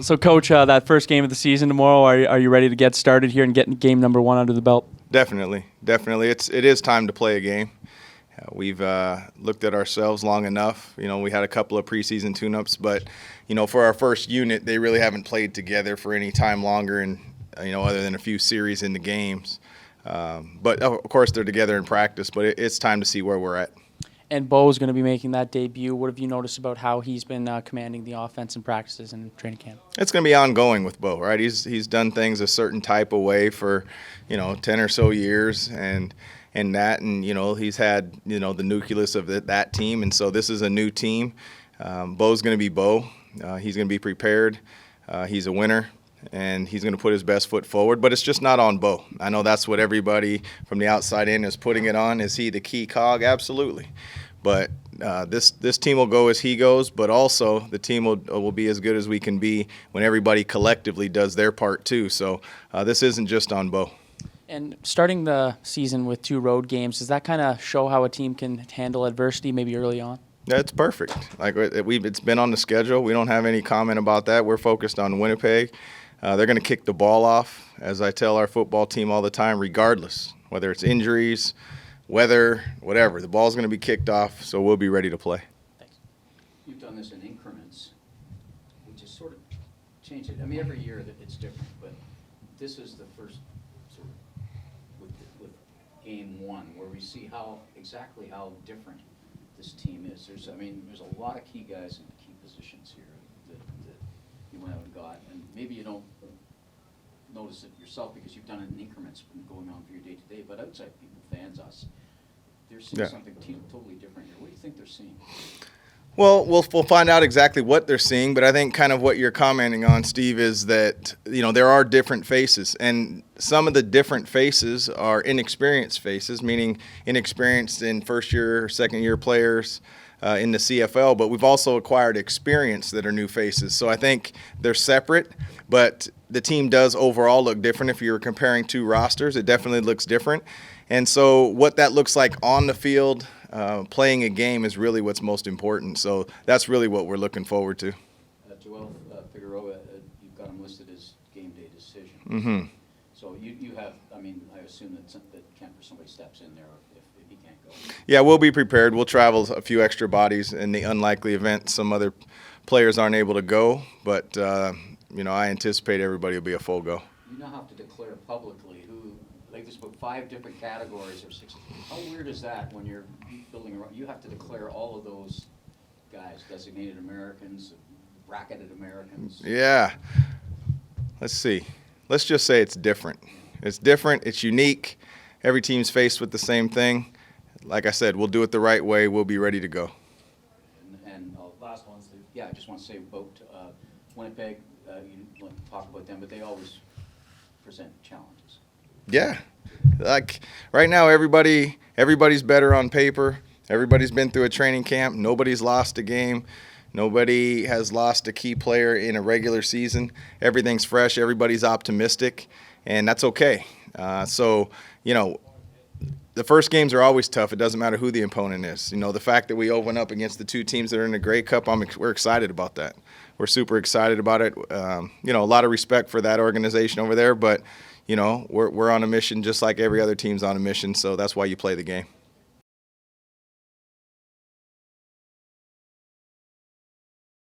So, Coach, that first game of the season tomorrow, are you ready to get started here and get game number 1 under the belt? Definitely. It is time to play a game. We've looked at ourselves long enough. We had a couple of preseason tune-ups, but for our first unit, they really haven't played together for any time longer, and other than a few series in the games. But of course, they're together in practice. But it's time to see where we're at. And Bo's going to be making that debut. What have you noticed about how he's been commanding the offense in practices and training camp? It's going to be ongoing with Bo, right? He's done things a certain type of way for 10 or so years, and he's had the nucleus of that team, and so this is a new team. Bo's going to be Bo. He's going to be prepared. He's a winner, and he's going to put his best foot forward. But it's just not on Bo. I know that's what everybody from the outside in is putting it on. Is he the key cog? Absolutely. But this team will go as he goes, but also the team will be as good as we can be when everybody collectively does their part too. So this isn't just on Bo. And starting the season with 2 road games, does that kind of show how a team can handle adversity maybe early on? That's perfect. It's been on the schedule. We don't have any comment about that. We're focused on Winnipeg. They're going to kick the ball off, as I tell our football team all the time, regardless, whether it's injuries, weather, whatever. The ball's going to be kicked off, so we'll be ready to play. Thanks. You've done this in increments, which is sort of changed it. I mean, every year it's different, but this is the first sort of with game 1 where we see exactly how different this team is. There's a lot of key guys in key positions here that you went out and got, and maybe you don't notice it yourself because you've done it in increments going on for your day-to-day, but outside people, fans, us, they're seeing something totally different here. What do you think they're seeing? Well, we'll find out exactly what they're seeing, but I think kind of what you're commenting on, Steve, is that there are different faces, and some of the different faces are inexperienced faces, meaning inexperienced in first-year, second-year players in the CFL, but we've also acquired experience that are new faces. So I think they're separate, but the team does overall look different. If you're comparing 2 rosters, it definitely looks different. And so what that looks like on the field, playing a game, is really what's most important. So that's really what we're looking forward to. Joel Figueroa, you've got him listed as game day decision. Mm-hmm. So you have, I assume that Kent or somebody steps in there if he can't go. Yeah, we'll be prepared. We'll travel a few extra bodies in the unlikely event some other players aren't able to go. But, I anticipate everybody will be a full go. You now have to declare publicly there's about 5 different categories or 6. How weird is that when you're building you have to declare all of those guys, designated Americans, bracketed Americans? Yeah. Let's see. Let's just say it's different. It's different. It's unique. Every team's faced with the same thing. Like I said, we'll do it the right way. We'll be ready to go. And last one, Steve. Yeah, I just want to say about Winnipeg, you want to talk about them, but they always present challenges. Yeah. Like right now, everybody's better on paper. Everybody's been through a training camp. Nobody's lost a game. Nobody has lost a key player in a regular season. Everything's fresh. Everybody's optimistic, and that's okay. The first games are always tough. It doesn't matter who the opponent is. The fact that we open up against the 2 teams that are in the Grey Cup, we're excited about that. We're super excited about it. A lot of respect for that organization over there, but we're on a mission just like every other team's on a mission, so that's why you play the game.